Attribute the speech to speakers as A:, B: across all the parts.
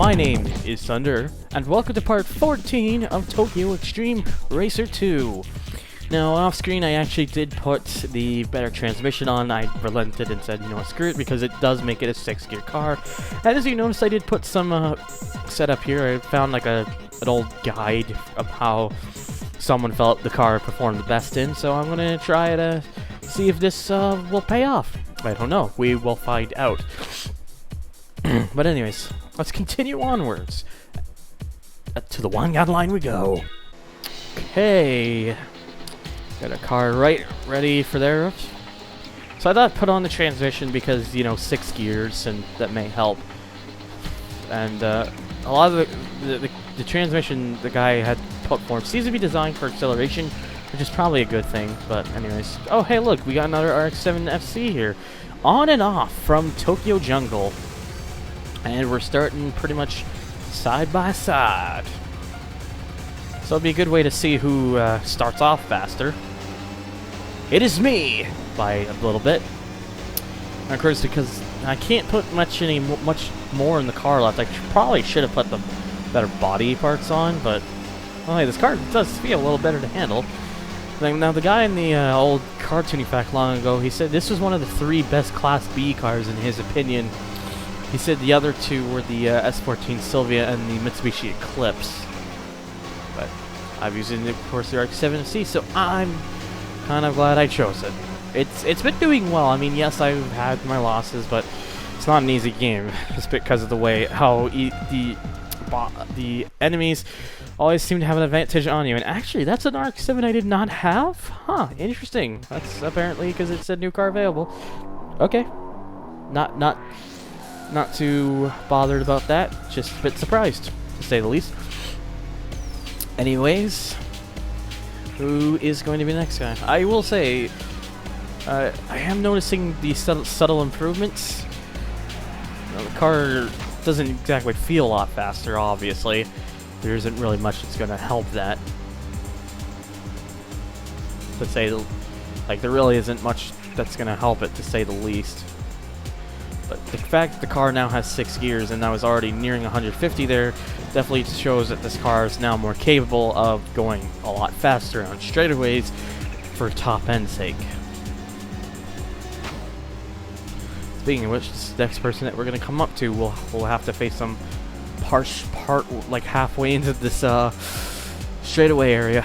A: My name is Thunder, and welcome to part 14 of Tokyo Xtreme Racer 2. Now, off screen, I actually did put the better transmission on. I relented and said, you know what, screw it, because it does make it a 6-gear car. And as you notice, I did put some setup here. I found like an old guide of how someone felt the car performed the best in, so I'm gonna try to see if this will pay off. I don't know. We will find out. But anyways, let's continue onwards. To the one-yard line we go. Okay. Got a car right ready for there. So I thought I'd put on the transmission because, you know, 6 gears, and that may help. And a lot of the transmission the guy had put form seems to be designed for acceleration, which is probably a good thing. But anyways, oh hey, look, we got another RX-7 FC here, on and off from Tokyo Jungle, and we're starting pretty much side by side. So it'll be a good way to see who starts off faster. It is me by a little bit. And of course, because I can't put much more in the car left, I probably should have put the better body parts on, but well, hey, this car does feel a little better to handle. Now, the guy in the old car tuning fact long ago, he said this was one of the 3 best Class B cars in his opinion. He said the other 2 were the S14 Sylvia and the Mitsubishi Eclipse. But I'm using, of course, the RX-7C, so I'm kind of glad I chose it. It's been doing well. I mean, yes, I've had my losses, but it's not an easy game. Just because of the way how the enemies always seem to have an advantage on you. And actually, that's an RX-7 I did not have? Huh, interesting. That's apparently because it said new car available. Okay. Not too bothered about that. Just a bit surprised, to say the least. Anyways, who is going to be the next guy? I will say, I am noticing the subtle improvements. You know, the car doesn't exactly feel a lot faster, obviously. There isn't really much that's going to help that. To say, like, there really isn't much that's going to help it, to say the least. But the fact that the car now has 6 gears and I was already nearing 150 there definitely shows that this car is now more capable of going a lot faster on straightaways for top end sake. Speaking of which, this next person that we're going to come up to will have to face some part like halfway into this straightaway area.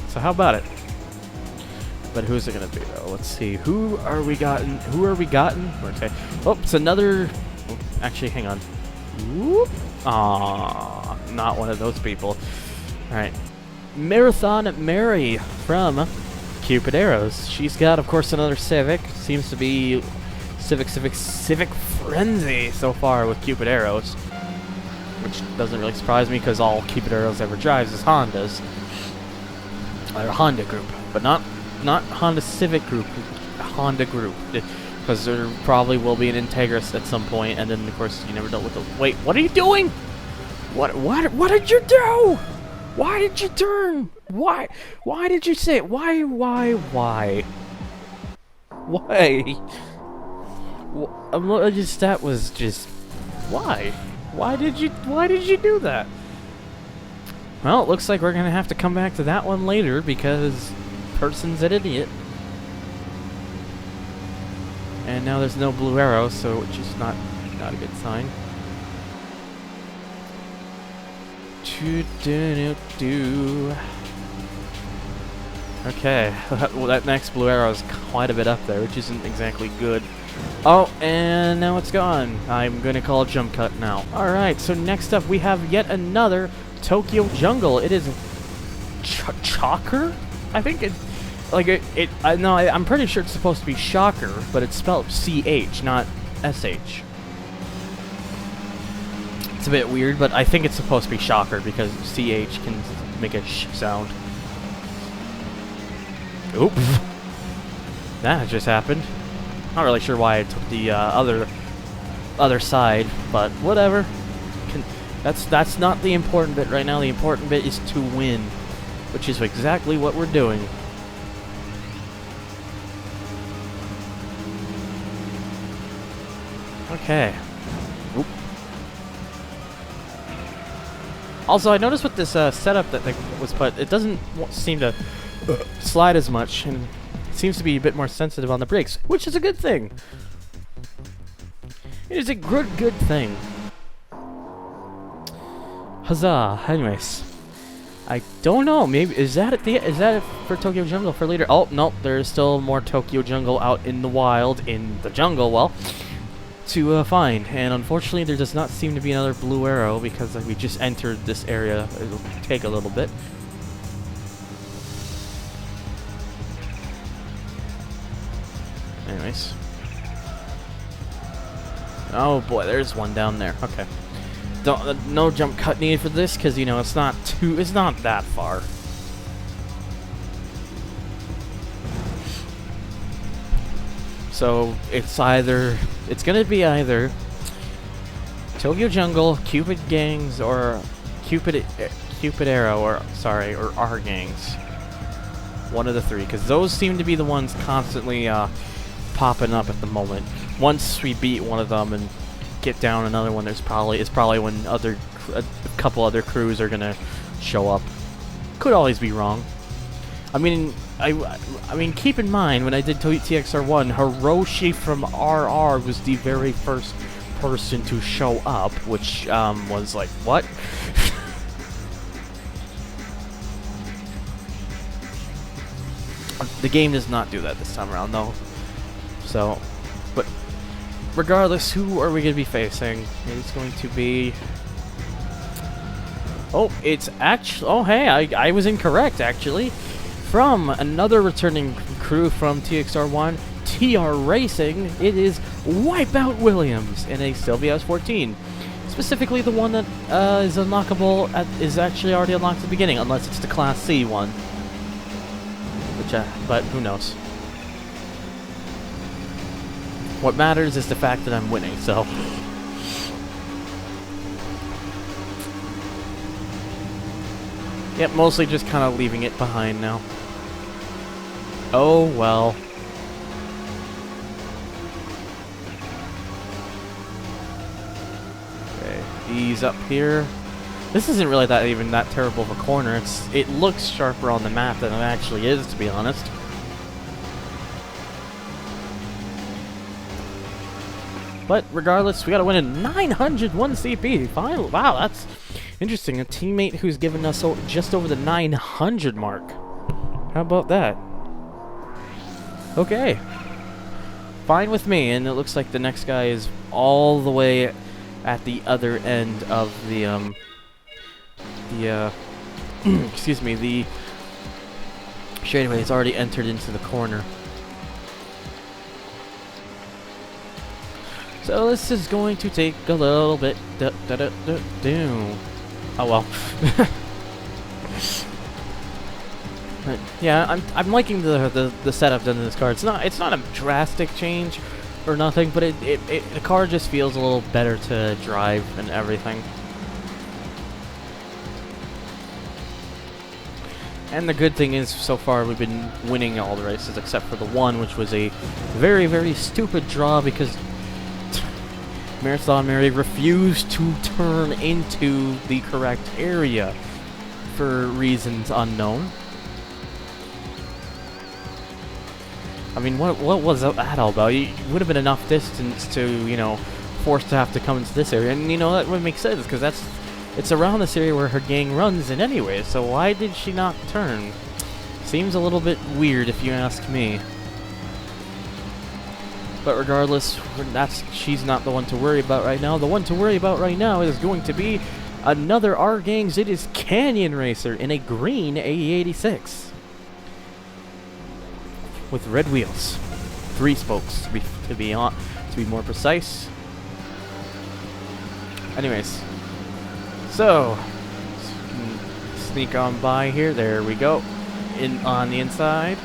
A: So how about it? But who's it gonna be though? Let's see. Who are we gotten? Okay. Oh, it's another. Oh, actually, hang on. Whoop. Ah, not one of those people. All right. Marathon Mary from Cupid Arrows. She's got, of course, another Civic. Seems to be Civic frenzy so far with Cupid Arrows, which doesn't really surprise me because all Cupid Arrows ever drives is Hondas. Or Honda Group, but not Honda Civic Group, Honda Group, because there probably will be an Integris at some point, and then of course you never dealt with the. Wait, what are you doing? What did you do? Why did you turn? Why did you say it? Why? That was just why? Why did you do that? Well, it looks like we're gonna have to come back to that one later because person's an idiot. And now there's no blue arrow, so which is not a good sign. Okay, well, that next blue arrow is quite a bit up there, which isn't exactly good. Oh, and now it's gone. I'm gonna call a jump cut now. Alright, so next up we have yet another Tokyo Jungle. It is Chalker? I think it, like I'm pretty sure it's supposed to be Shocker, but it's spelled CH, not SH. It's a bit weird, but I think it's supposed to be Shocker because CH can make a sh sound. Oops. That just happened. Not really sure why I took the other side, but whatever. That's not the important bit right now. The important bit is to win, which is exactly what we're doing. Okay. Also, I noticed with this setup that was put, it doesn't seem to slide as much, and it seems to be a bit more sensitive on the brakes, which is a good thing. It is a good thing. Huzzah! Anyways, I don't know. Maybe is that it for Tokyo Jungle for later? Oh no, there's still more Tokyo Jungle out in the wild, in the jungle. Well, to find, and unfortunately, there does not seem to be another blue arrow because we just entered this area. It'll take a little bit. Anyways. Oh boy, there's one down there. Okay. No jump cut needed for this because, you know, it's not that far. So it's gonna be either Tokyo Jungle, Cupid Gangs, or Cupid Arrow, or R Gangs. One of the three, because those seem to be the ones constantly popping up at the moment. Once we beat one of them and get down another one, it's probably when a couple other crews are gonna show up. Could always be wrong. I mean, I mean, keep in mind when I did TXR1, Hiroshi from RR was the very first person to show up, which was like, what? The game does not do that this time around, though. So, but regardless, who are we going to be facing? It's going to be... Oh, it's actually... Oh, hey, I was incorrect, actually. From another returning crew from TXR1, TR Racing, it is Wipeout Williams in a Sylvia S14. Specifically, the one that is unlockable is actually already unlocked at the beginning, unless it's the Class C one. Which, but who knows? What matters is the fact that I'm winning, so... Yep, mostly just kind of leaving it behind now. Oh, well. Okay, ease up here. This isn't really even that terrible of a corner. It looks sharper on the map than it actually is, to be honest. But regardless, we gotta win a 901 CP. Finally, wow, that's interesting. A teammate who's given us just over the 900 mark. How about that? Okay. Fine with me, and it looks like the next guy is all the way at the other end of the, excuse me, the straightaway. It's already entered into the corner. So this is going to take a little bit. Oh well. But yeah, I'm liking the setup done in this car. It's not a drastic change or nothing, but the car just feels a little better to drive and everything. And the good thing is, so far we've been winning all the races except for the one, which was a very, very stupid draw because Marathon Mary refused to turn into the correct area for reasons unknown. I mean, what was that all about? It would have been enough distance to, you know, forced to have to come into this area, and you know that would make sense because it's around this area where her gang runs in anyway. So why did she not turn? Seems a little bit weird if you ask me. But regardless, she's not the one to worry about right now. The one to worry about right now is going to be another R Gangs. It is Canyon Racer in a green AE86 with red wheels, 3 spokes to be more precise. Anyways, so sneak on by here. There we go, on the inside.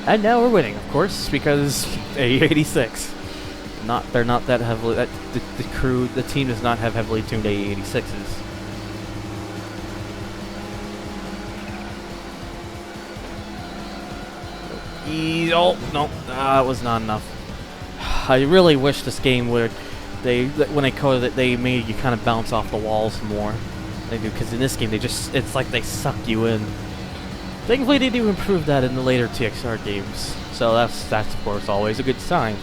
A: And now we're winning, of course, because AE86. They're not that heavily. The team does not have heavily tuned AE86s. Oh no, that was not enough. I really wish this game would. When they coded it, they made you kind of bounce off the walls more They do, because in this game, it's like they suck you in. Thankfully, they do improve that in the later TXR games. So that's of course always a good sign.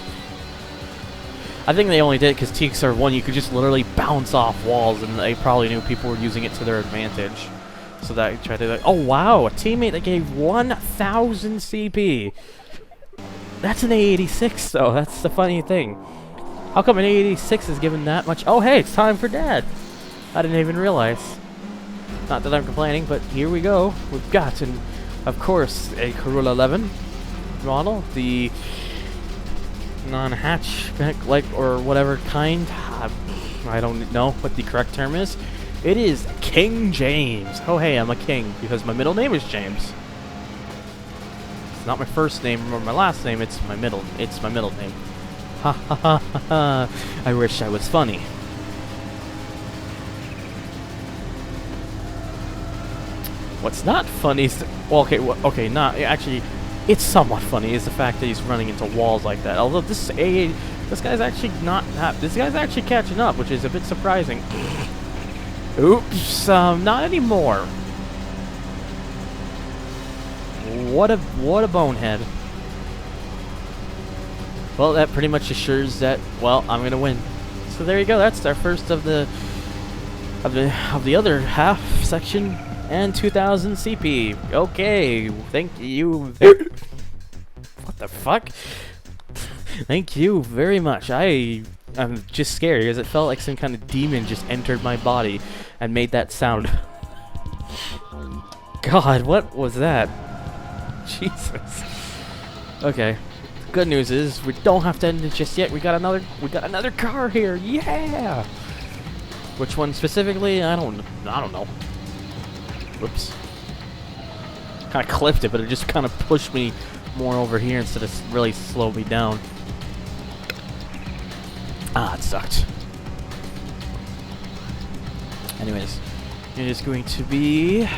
A: I think they only did it because TXR 1 you could just literally bounce off walls, and they probably knew people were using it to their advantage. So that you tried to like, oh wow, a teammate that gave 1,000 CP. That's an A86 though, that's the funny thing. How come an A86 is given that much? Oh hey, it's time for Dad. I didn't even realize. Not that I'm complaining, but here we go. We've got, and of course, a Corolla 11 model, the non-hatchback, like, or whatever kind. I don't know what the correct term is. It is King James. Oh hey, I'm a king because my middle name is James. It's not my first name or my last name. It's my middle name. Ha ha ha ha ha. I wish I was funny. What's not funny is well, okay, not actually. It's somewhat funny is the fact that he's running into walls like that. Although this guy's actually this guy's actually catching up, which is a bit surprising. Oops, not anymore. What a bonehead. Well, that pretty much assures that, well, I'm gonna win. So there you go. That's our first of the other half section and 2,000 CP. Okay, thank you. What the fuck? Thank you very much. I'm just scared because it felt like some kind of demon just entered my body and made that sound. God, what was that? Jesus. Okay. Good news is we don't have to end it just yet. We got another car here. Yeah. Which one specifically? I don't know. Whoops. Kind of clipped it, but it just kind of pushed me more over here instead of really slowed me down. Ah, it sucked. Anyways, it is going to be...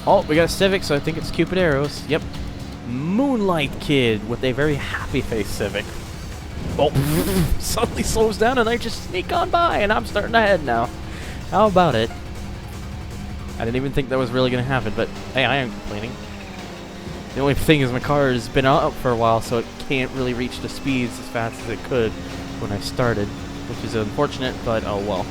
A: Oh, we got a Civic, so I think it's Cupid Arrows. Yep. Moonlight Kid with a very happy face Civic. Oh, suddenly slows down and I just sneak on by and I'm starting ahead now. How about it? I didn't even think that was really going to happen, but hey, I am complaining. The only thing is my car has been out for a while, so it can't really reach the speeds as fast as it could when I started, which is unfortunate, but oh well.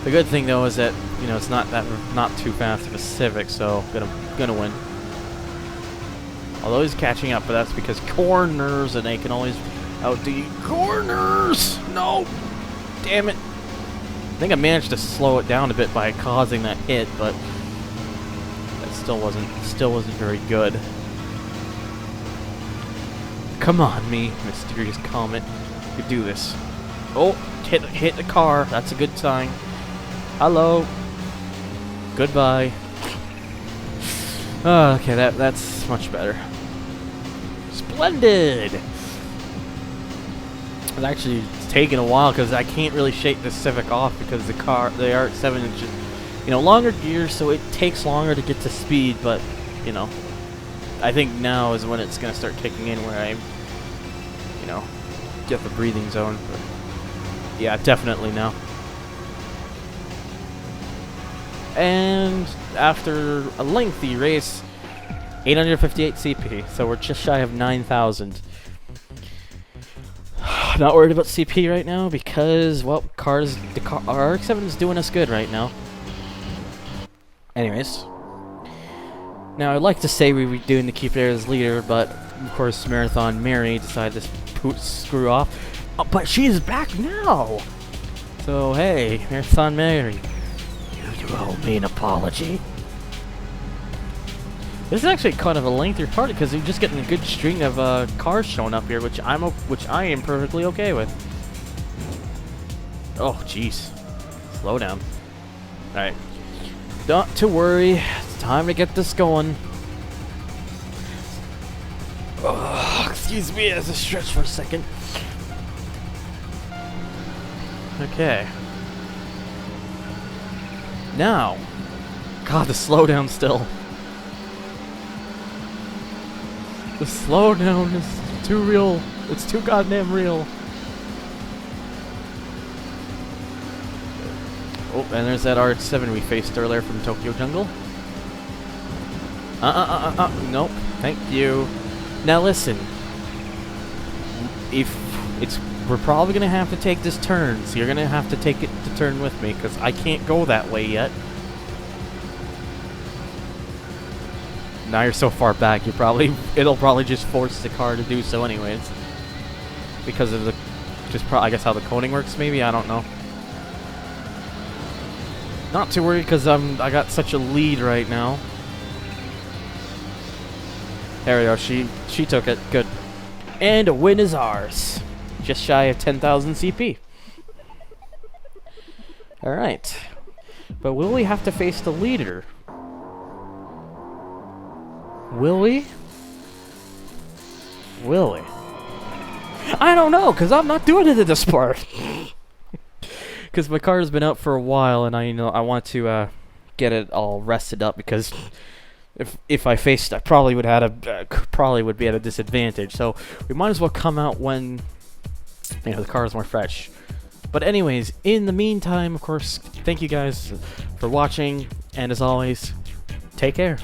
A: The good thing though is that, you know, it's not too fast of a Civic, so gonna win. Although he's catching up, but that's because corners, and they can always outdo corners. No, damn it. I think I managed to slow it down a bit by causing that hit, but that still wasn't very good. Come on, me, mysterious comet. You can do this. Oh, hit the car. That's a good sign. Hello. Goodbye. Oh, okay, that's much better. Splendid. It's actually taking a while because I can't really shake the Civic off because they are at 7 inches, you know, longer gears, so it takes longer to get to speed. But you know, I think now is when it's gonna start kicking in, where I, you know, get the breathing zone. But yeah, definitely now. And after a lengthy race, 858 CP, so we're just shy of 9,000. Not worried about CP right now because, well, our RX-7 is doing us good right now. Anyways, now I'd like to say we were doing to keep it as leader, but of course Marathon Mary decided to screw off. Oh, but she's back now. So hey, Marathon Mary, you owe me an apology. This is actually kind of a lengthier part because you're just getting a good string of cars showing up here, which I am perfectly okay with. Oh, jeez. Slow down. All right. Not to worry. It's time to get this going. Oh, excuse me as I stretch for a second. Okay. Now. God, the slowdown still. The slowdown is too real. It's too goddamn real. and there's that R7 we faced earlier from Tokyo Jungle. Nope. Thank you. Now listen. We're probably gonna have to take this turn, so you're gonna have to take it to turn with me, because I can't go that way yet. Now you're so far back, it'll probably just force the car to do so anyways. Because of the, I guess how the coning works maybe, I don't know. Not too worried, because I got such a lead right now. There we go, she took it, good. And a win is ours. Just shy of 10,000 CP. Alright. But will we have to face the leader? Will we? Will we? I don't know, because I'm not doing it in this part. Because my car has been out for a while, and I want to get it all rested up, because if I faced, I probably would be at a disadvantage. So we might as well come out when the car is more fresh. But anyways, in the meantime, of course, thank you guys for watching, and as always, take care.